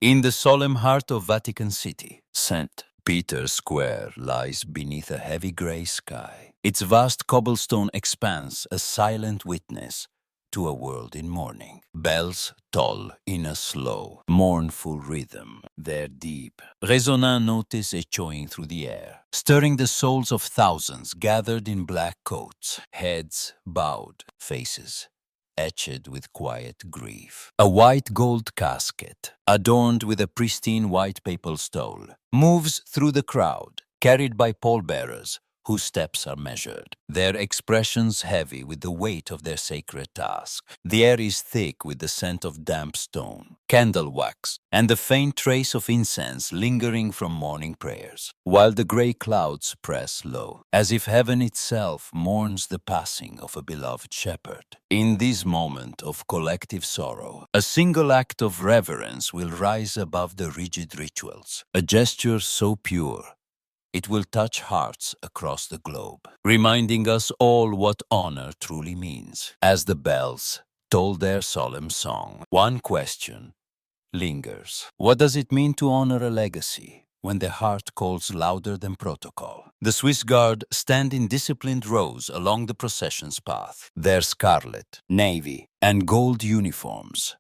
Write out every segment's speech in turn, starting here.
In the solemn heart of Vatican City, St. Peter's Square lies beneath a heavy gray sky, its vast cobblestone expanse a silent witness to a world in mourning. Bells toll in a slow, mournful rhythm, their deep, resonant notes echoing through the air, stirring the souls of thousands gathered in black coats, heads bowed, faces etched with quiet grief. A white gold casket, adorned with a pristine white papal stole, moves through the crowd, carried by pallbearers whose steps are measured, their expressions heavy with the weight of their sacred task. The air is thick with the scent of damp stone, candle wax, and the faint trace of incense lingering from morning prayers, while the gray clouds press low, as if heaven itself mourns the passing of a beloved shepherd. In this moment of collective sorrow, a single act of reverence will rise above the rigid rituals, a gesture so pure it will touch hearts across the globe, reminding us all what honor truly means. As the bells toll their solemn song, one question lingers. What does it mean to honor a legacy when the heart calls louder than protocol? The Swiss Guard stand in disciplined rows along the procession's path, their scarlet, navy, and gold uniforms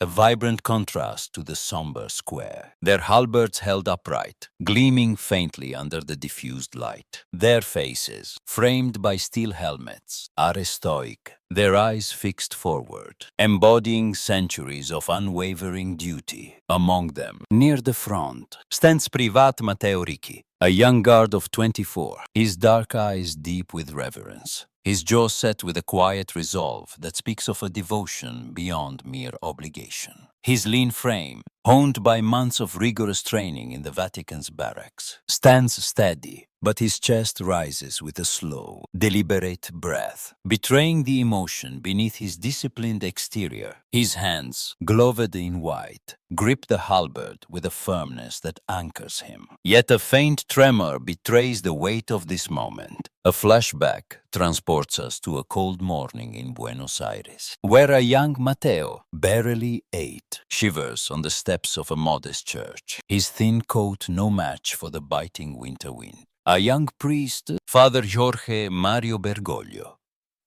a vibrant contrast to the somber square, their halberds held upright, gleaming faintly under the diffused light. Their faces, framed by steel helmets, are stoic, their eyes fixed forward, embodying centuries of unwavering duty. Among them, near the front, stands Privat Matteo Ricci, a young guard of 24, his dark eyes deep with reverence, his jaw set with a quiet resolve that speaks of a devotion beyond mere obligation. His lean frame, honed by months of rigorous training in the Vatican's barracks, stands steady, but his chest rises with a slow, deliberate breath, betraying the emotion beneath his disciplined exterior. His hands, gloved in white, grip the halberd with a firmness that anchors him. Yet a faint tremor betrays the weight of this moment. A flashback transports us to a cold morning in Buenos Aires, where a young Matteo, barely 8, shivers on the steps of a modest church, his thin coat no match for the biting winter wind. A young priest, Father Jorge Mario Bergoglio,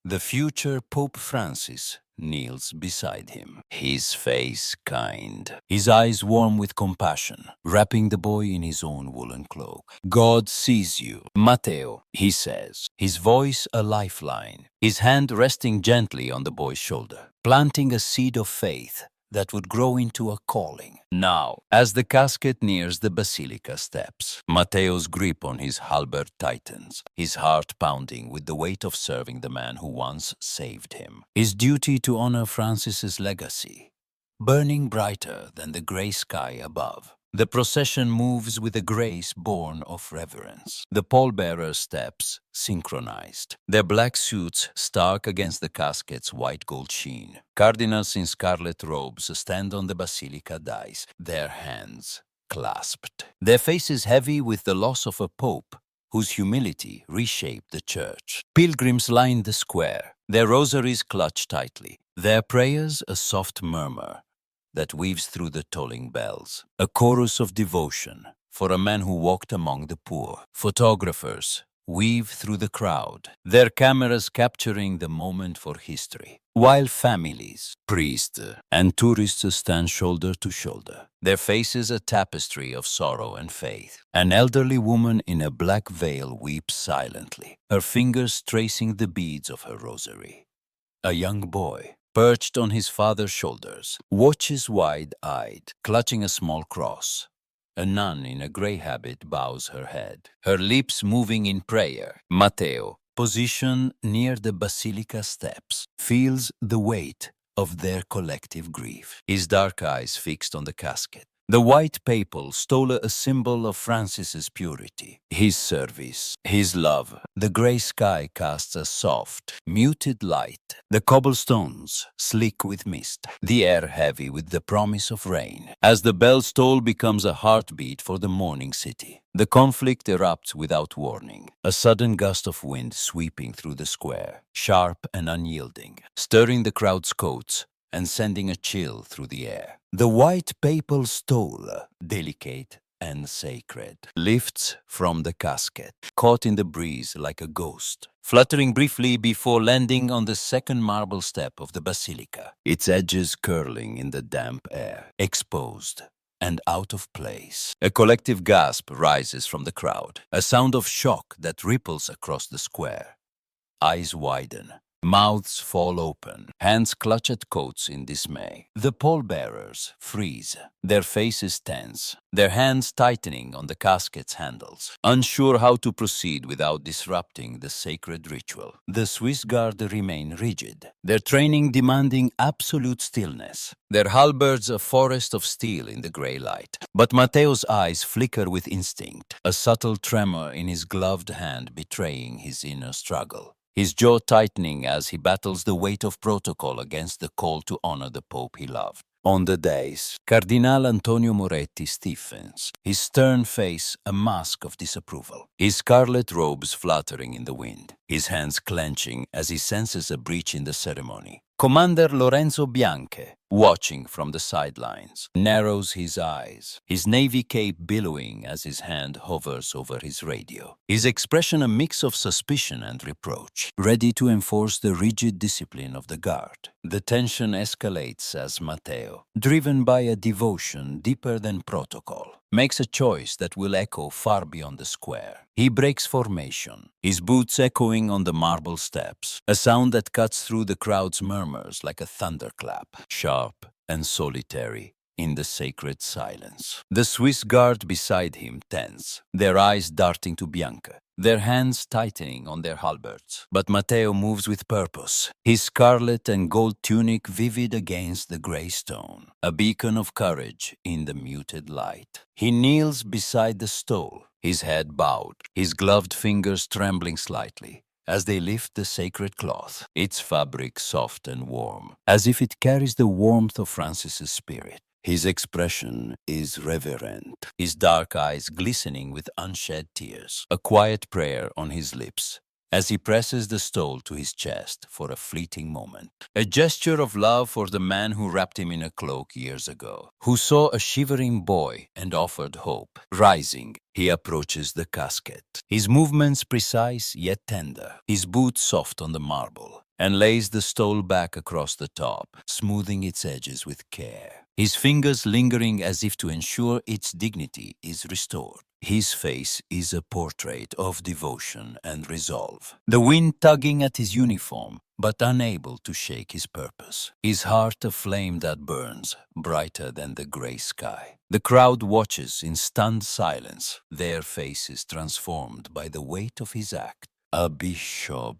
the future Pope Francis, kneels beside him, his face kind, his eyes warm with compassion, wrapping the boy in his own woolen cloak. God sees you, Matteo, he says, his voice a lifeline, his hand resting gently on the boy's shoulder, planting a seed of faith that would grow into a calling. Now, as the casket nears the basilica steps, Matteo's grip on his halberd tightens, his heart pounding with the weight of serving the man who once saved him. His duty to honor Francis's legacy, burning brighter than the gray sky above. The procession moves with a grace born of reverence. The pallbearer steps, synchronized, their black suits stark against the casket's white gold sheen. Cardinals in scarlet robes stand on the basilica dais, their hands clasped, their faces heavy with the loss of a pope whose humility reshaped the church. Pilgrims line the square, their rosaries clutched tightly, their prayers a soft murmur that weaves through the tolling bells, a chorus of devotion for a man who walked among the poor. Photographers weave through the crowd, their cameras capturing the moment for history, while families, priests, and tourists stand shoulder to shoulder, their faces a tapestry of sorrow and faith. An elderly woman in a black veil weeps silently, her fingers tracing the beads of her rosary. A young boy, perched on his father's shoulders, watches wide-eyed, clutching a small cross. A nun in a gray habit bows her head, her lips moving in prayer. Matteo, positioned near the basilica steps, feels the weight of their collective grief, his dark eyes fixed on the casket. The white papal stole a symbol of Francis's purity, his service, his love. The gray sky casts a soft, muted light, the cobblestones slick with mist, the air heavy with the promise of rain. As the bell's toll becomes a heartbeat for the mourning city, the conflict erupts without warning, a sudden gust of wind sweeping through the square, sharp and unyielding, stirring the crowd's coats and sending a chill through the air. The white papal stole, delicate and sacred, lifts from the casket, caught in the breeze like a ghost, fluttering briefly before landing on the second marble step of the basilica, its edges curling in the damp air, exposed and out of place. A collective gasp rises from the crowd, a sound of shock that ripples across the square. Eyes widen, mouths fall open, hands clutch at coats in dismay. The pallbearers freeze, their faces tense, their hands tightening on the casket's handles, unsure how to proceed without disrupting the sacred ritual. The Swiss Guard remain rigid, their training demanding absolute stillness, their halberds a forest of steel in the gray light. But Matteo's eyes flicker with instinct, a subtle tremor in his gloved hand betraying his inner struggle. His jaw tightening as he battles the weight of protocol against the call to honor the Pope he loved. On the dais, Cardinal Antonio Moretti stiffens, his stern face a mask of disapproval, his scarlet robes fluttering in the wind, his hands clenching as he senses a breach in the ceremony. Commander Lorenzo Bianche, watching from the sidelines, narrows his eyes, his navy cape billowing as his hand hovers over his radio, his expression a mix of suspicion and reproach, ready to enforce the rigid discipline of the guard. The tension escalates as Matteo, driven by a devotion deeper than protocol, makes a choice that will echo far beyond the square. He breaks formation, his boots echoing on the marble steps, a sound that cuts through the crowd's murmurs like a thunderclap, sharp and solitary in the sacred silence. The Swiss guard beside him tense, their eyes darting to Bianca, their hands tightening on their halberds. But Matteo moves with purpose, his scarlet and gold tunic vivid against the gray stone, a beacon of courage in the muted light. He kneels beside the stole, his head bowed, his gloved fingers trembling slightly as they lift the sacred cloth, its fabric soft and warm, as if it carries the warmth of Francis's spirit. His expression is reverent, his dark eyes glistening with unshed tears, a quiet prayer on his lips as he presses the stole to his chest for a fleeting moment. A gesture of love for the man who wrapped him in a cloak years ago, who saw a shivering boy and offered hope. Rising, he approaches the casket, his movements precise yet tender, his boots soft on the marble, and lays the stole back across the top, smoothing its edges with care, his fingers lingering as if to ensure its dignity is restored. His face is a portrait of devotion and resolve, the wind tugging at his uniform, but unable to shake his purpose, his heart a flame that burns, brighter than the gray sky. The crowd watches in stunned silence, their faces transformed by the weight of his act. A bishop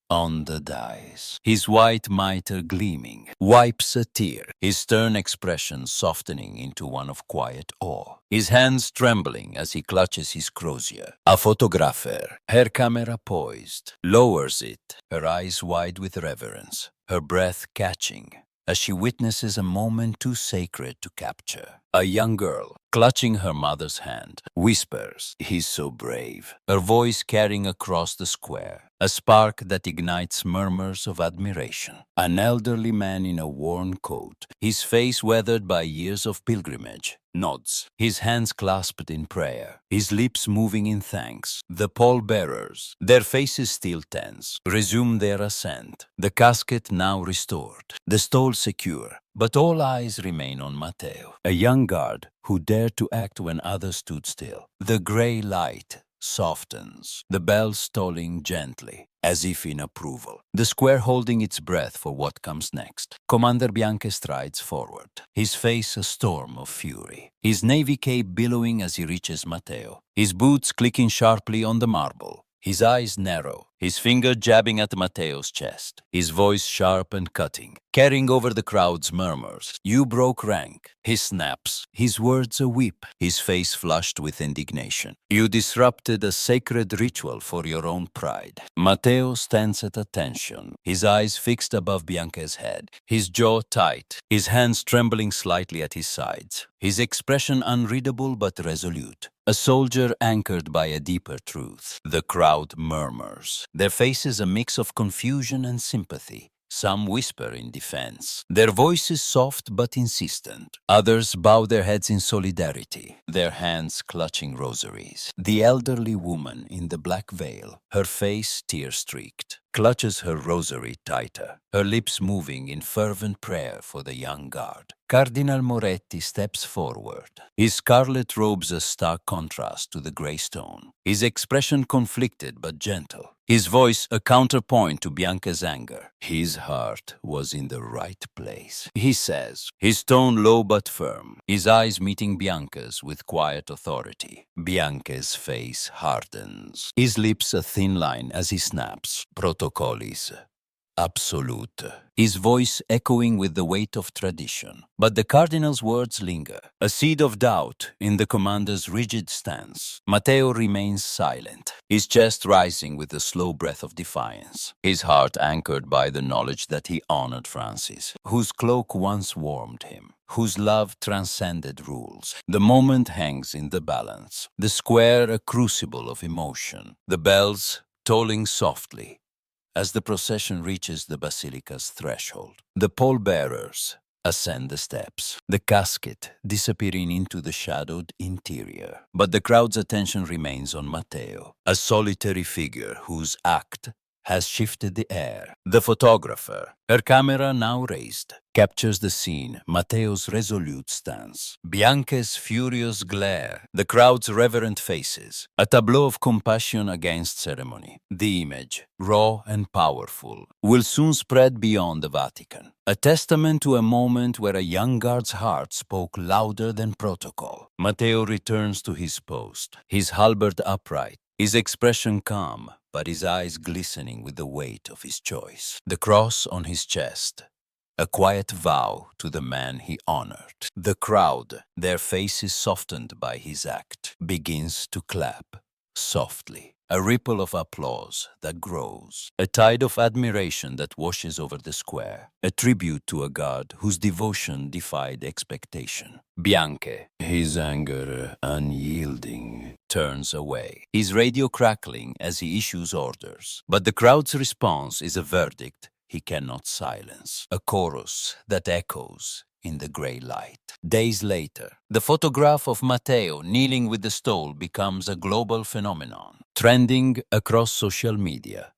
on the dais, his white mitre gleaming, wipes a tear, his stern expression softening into one of quiet awe, his hands trembling as he clutches his crozier. A photographer, her camera poised, lowers it, her eyes wide with reverence, her breath catching, as she witnesses a moment too sacred to capture. A young girl, clutching her mother's hand, whispers, "He's so brave," her voice carrying across the square, a spark that ignites murmurs of admiration. An elderly man in a worn coat, his face weathered by years of pilgrimage, nods, his hands clasped in prayer, his lips moving in thanks. The pallbearers, their faces still tense, resume their ascent, the casket now restored, the stole secure, but all eyes remain on Matteo, a young guard who dared to act when others stood still. The gray light softens, the bells tolling gently, as if in approval, the square holding its breath for what comes next. Commander Bianche strides forward, his face a storm of fury, his navy cape billowing as he reaches Matteo, his boots clicking sharply on the marble. His eyes narrow, his finger jabbing at Matteo's chest, his voice sharp and cutting, carrying over the crowd's murmurs. "You broke rank." He snaps, his words a whip, his face flushed with indignation. "You disrupted a sacred ritual for your own pride." Matteo stands at attention, his eyes fixed above Bianca's head, his jaw tight, his hands trembling slightly at his sides, his expression unreadable but resolute. A soldier anchored by a deeper truth. The crowd murmurs, their faces a mix of confusion and sympathy. Some whisper in defense, their voices soft but insistent. Others bow their heads in solidarity, their hands clutching rosaries. The elderly woman in the black veil, her face tear-streaked, clutches her rosary tighter, her lips moving in fervent prayer for the young guard. Cardinal Moretti steps forward, his scarlet robes a stark contrast to the grey stone, his expression conflicted but gentle, his voice a counterpoint to Bianca's anger. His heart was in the right place, he says, his tone low but firm, his eyes meeting Bianca's with quiet authority. Bianca's face hardens, his lips a thin line as he snaps, Protocolis. Absolute, his voice echoing with the weight of tradition. But the cardinal's words linger, a seed of doubt in the commander's rigid stance. Matteo remains silent, his chest rising with a slow breath of defiance, his heart anchored by the knowledge that he honored Francis, whose cloak once warmed him, whose love transcended rules. The moment hangs in the balance, the square a crucible of emotion, the bells tolling softly. As the procession reaches the basilica's threshold, the pallbearers ascend the steps, the casket disappearing into the shadowed interior. But the crowd's attention remains on Matteo, a solitary figure whose act has shifted the air. The photographer, her camera now raised, captures the scene, Matteo's resolute stance, Bianca's furious glare, the crowd's reverent faces, a tableau of compassion against ceremony. The image, raw and powerful, will soon spread beyond the Vatican, a testament to a moment where a young guard's heart spoke louder than protocol. Matteo returns to his post, his halberd upright, his expression calm, but his eyes glistening with the weight of his choice. The cross on his chest, a quiet vow to the man he honored. The crowd, their faces softened by his act, begins to clap softly. A ripple of applause that grows, a tide of admiration that washes over the square, a tribute to a god whose devotion defied expectation. Bianca, his anger unyielding, turns away, his radio crackling as he issues orders. But the crowd's response is a verdict he cannot silence, a chorus that echoes in the grey light. Days later, the photograph of Matteo kneeling with the stole becomes a global phenomenon, trending across social media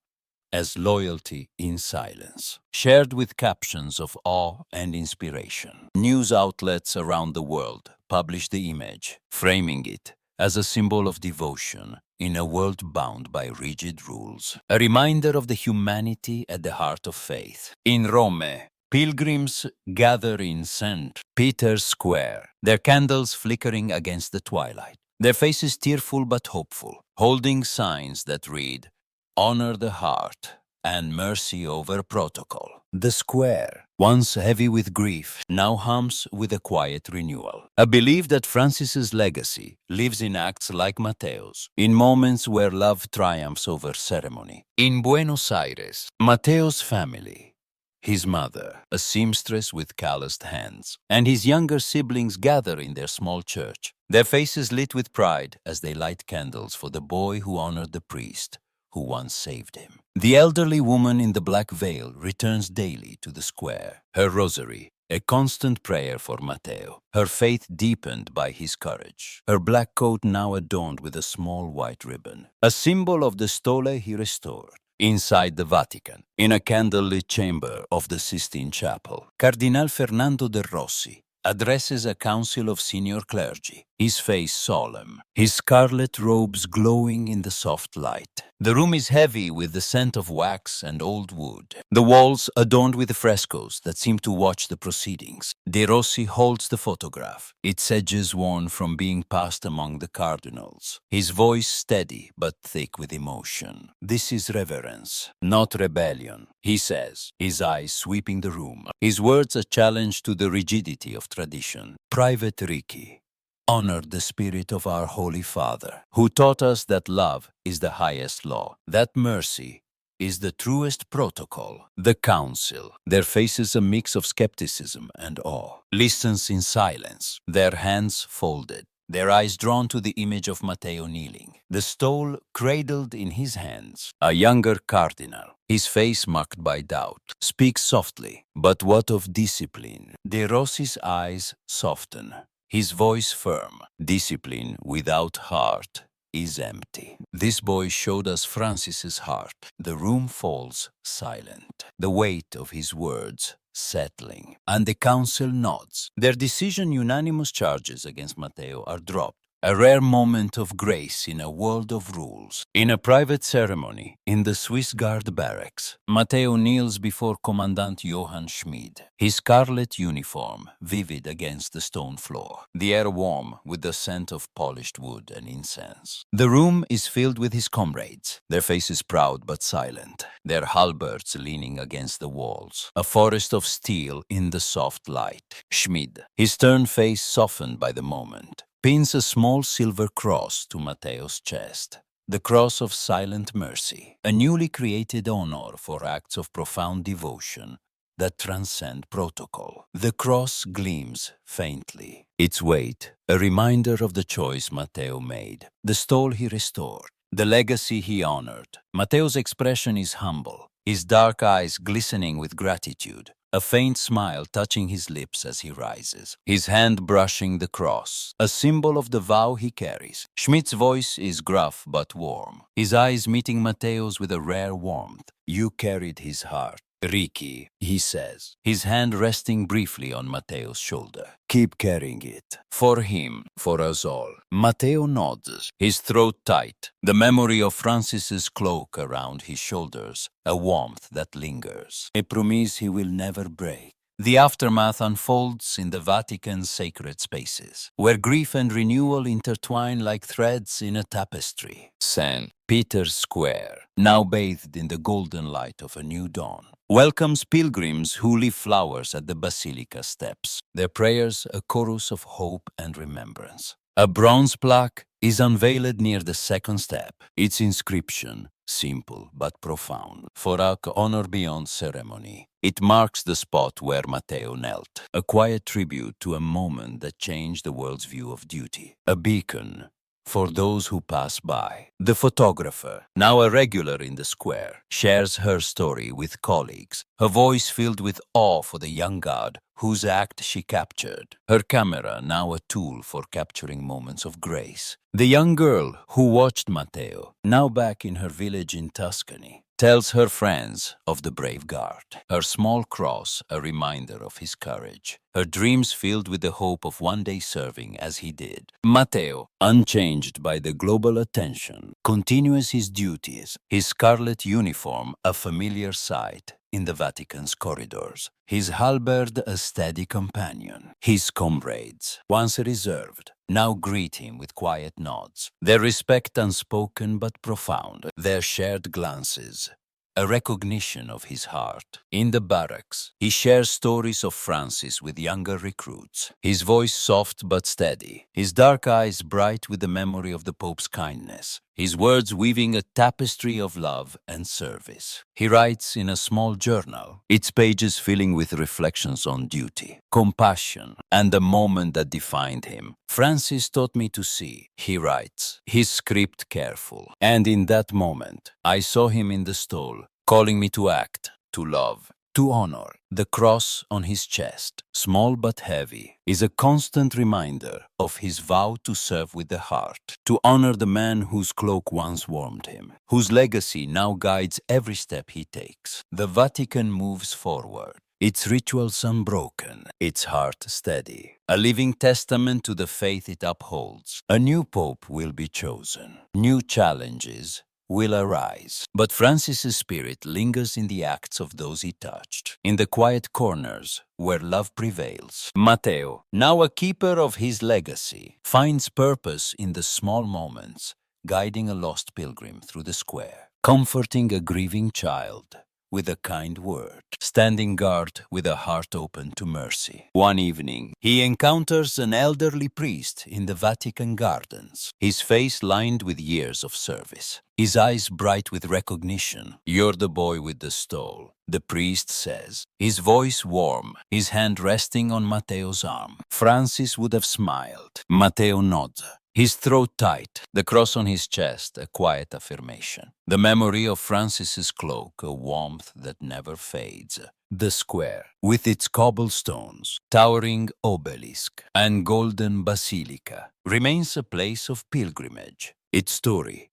as loyalty in silence, shared with captions of awe and inspiration. News outlets around the world publish the image, framing it as a symbol of devotion in a world bound by rigid rules, a reminder of the humanity at the heart of faith. In Rome, pilgrims gather in St. Peter's Square, their candles flickering against the twilight, their faces tearful but hopeful, holding signs that read, "Honor the heart and mercy over protocol." The square, once heavy with grief, now hums with a quiet renewal. A belief that Francis's legacy lives in acts like Matteo's, in moments where love triumphs over ceremony. In Buenos Aires, Matteo's family, his mother, a seamstress with calloused hands, and his younger siblings gather in their small church, their faces lit with pride as they light candles for the boy who honored the priest who once saved him. The elderly woman in the black veil returns daily to the square, her rosary a constant prayer for Matteo, her faith deepened by his courage, her black coat now adorned with a small white ribbon, a symbol of the stole he restored. Inside the Vatican, in a candlelit chamber of the Sistine Chapel, Cardinal Fernando de Rossi addresses a council of senior clergy, his face solemn, his scarlet robes glowing in the soft light. The room is heavy with the scent of wax and old wood, the walls adorned with frescoes that seem to watch the proceedings. De Rossi holds the photograph, its edges worn from being passed among the cardinals, his voice steady but thick with emotion. "This is reverence, not rebellion," he says, his eyes sweeping the room, his words a challenge to the rigidity of tradition. "Private Ricky, honor the spirit of our Holy Father, who taught us that love is the highest law, that mercy is the truest protocol." The council, their faces a mix of skepticism and awe, listens in silence, their hands folded, their eyes drawn to the image of Matteo kneeling, the stole cradled in his hands. A younger cardinal, his face marked by doubt, speaks softly, but what of discipline? De Rossi's eyes soften, his voice firm. Discipline without heart is empty. This boy showed us Francis's heart. The room falls silent, the weight of his words settling, and the council nods. Their decision unanimous charges against Matteo are dropped. A rare moment of grace in a world of rules. In a private ceremony in the Swiss Guard barracks, Matteo kneels before Commandant Johann Schmid, his scarlet uniform vivid against the stone floor, the air warm with the scent of polished wood and incense. The room is filled with his comrades, their faces proud but silent, their halberds leaning against the walls, a forest of steel in the soft light. Schmid, his stern face softened by the moment, pins a small silver cross to Matteo's chest, the cross of silent mercy, a newly created honor for acts of profound devotion that transcend protocol. The cross gleams faintly, its weight a reminder of the choice Matteo made, the stole he restored, the legacy he honored. Matteo's expression is humble, his dark eyes glistening with gratitude, a faint smile touching his lips as he rises, his hand brushing the cross, a symbol of the vow he carries. Schmidt's voice is gruff but warm, his eyes meeting Matteo's with a rare warmth. You carried his heart. Ricky, he says, his hand resting briefly on Matteo's shoulder. Keep carrying it. For him, for us all. Matteo nods, his throat tight, the memory of Francis's cloak around his shoulders, a warmth that lingers, a promise he will never break. The aftermath unfolds in the Vatican's sacred spaces, where grief and renewal intertwine like threads in a tapestry. St. Peter's Square, now bathed in the golden light of a new dawn, welcomes pilgrims who leave flowers at the basilica steps, their prayers a chorus of hope and remembrance. A bronze plaque is unveiled near the second step, its inscription simple but profound. For our honor beyond ceremony, it marks the spot where Matteo knelt, a quiet tribute to a moment that changed the world's view of duty, a beacon for those who pass by. The photographer, now a regular in the square, shares her story with colleagues, her voice filled with awe for the young god whose act she captured, her camera now a tool for capturing moments of grace. The young girl who watched Matteo, now back in her village in Tuscany, tells her friends of the brave guard, her small cross a reminder of his courage, her dreams filled with the hope of one day serving as he did. Matteo, unchanged by the global attention, continues his duties, his scarlet uniform a familiar sight in the Vatican's corridors, his halberd a steady companion. His comrades, once reserved, now greet him with quiet nods, their respect unspoken but profound, their shared glances a recognition of his heart. In the barracks, he shares stories of Francis with younger recruits, his voice soft but steady, his dark eyes bright with the memory of the Pope's kindness, his words weaving a tapestry of love and service. He writes in a small journal, its pages filling with reflections on duty, compassion, and the moment that defined him. Francis taught me to see, he writes, his script careful, and in that moment, I saw him in the stole, calling me to act, to love, to honor. The cross on his chest, small but heavy, is a constant reminder of his vow to serve with the heart, to honor the man whose cloak once warmed him, whose legacy now guides every step he takes. The Vatican moves forward, its rituals unbroken, its heart steady, a living testament to the faith it upholds. A new pope will be chosen, new challenges will arise. But Francis's spirit lingers in the acts of those he touched, in the quiet corners where love prevails. Matteo, now a keeper of his legacy, finds purpose in the small moments, guiding a lost pilgrim through the square, comforting a grieving child with a kind word, standing guard with a heart open to mercy. One evening, he encounters an elderly priest in the Vatican gardens, his face lined with years of service, his eyes bright with recognition. "You're the boy with the stole," the priest says, his voice warm, his hand resting on Matteo's arm. Francis would have smiled. Matteo nods, his throat tight, the cross on his chest, a quiet affirmation. The memory of Francis's cloak, a warmth that never fades. The square, with its cobblestones, towering obelisk, and golden basilica, remains a place of pilgrimage. Its story,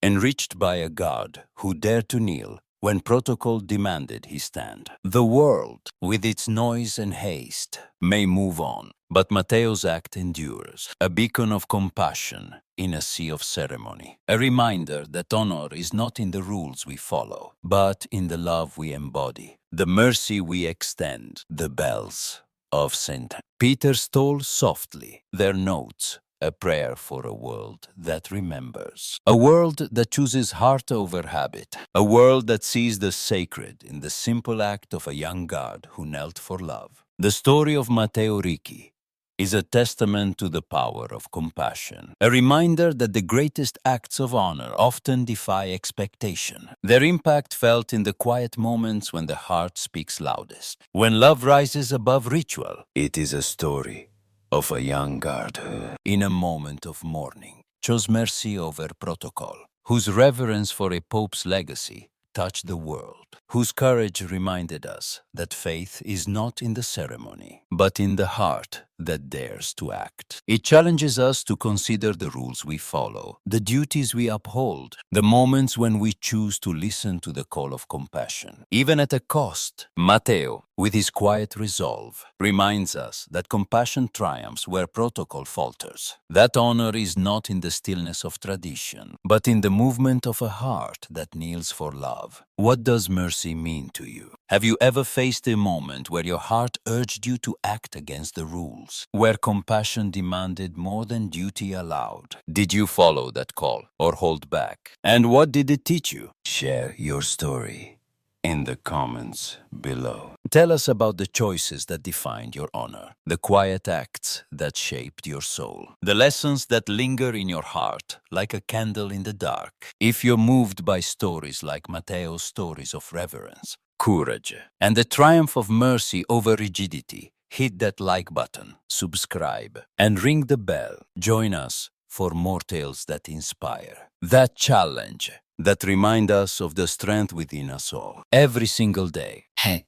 enriched by a God who dared to kneel when protocol demanded he stand. The world, with its noise and haste, may move on, but Matteo's act endures, a beacon of compassion in a sea of ceremony, a reminder that honor is not in the rules we follow, but in the love we embody, the mercy we extend. The bells of St. Peter stole softly their notes, a prayer for a world that remembers. A world that chooses heart over habit. A world that sees the sacred in the simple act of a young God who knelt for love. The story of Matteo Ricci is a testament to the power of compassion. A reminder that the greatest acts of honor often defy expectation. Their impact felt in the quiet moments when the heart speaks loudest. When love rises above ritual. It is a story of a young God who, in a moment of mourning, chose mercy over protocol, whose reverence for a pope's legacy touched the world, whose courage reminded us that faith is not in the ceremony, but in the heart that dares to act. It challenges us to consider the rules we follow, the duties we uphold, the moments when we choose to listen to the call of compassion, even at a cost. Matteo, with his quiet resolve, reminds us that compassion triumphs where protocol falters, that honor is not in the stillness of tradition, but in the movement of a heart that kneels for love. What does mercy mean to you? Have you ever faced a moment where your heart urged you to act against the rules, where compassion demanded more than duty allowed? Did you follow that call or hold back? And what did it teach you? Share your story in the comments below. Tell us about the choices that defined your honor, the quiet acts that shaped your soul, the lessons that linger in your heart like a candle in the dark. If you're moved by stories like Matteo's stories of reverence, courage, and the triumph of mercy over rigidity, hit that like button, subscribe, and ring the bell. Join us for more tales that inspire, that challenge, that remind us of the strength within us all, every single day. Hey,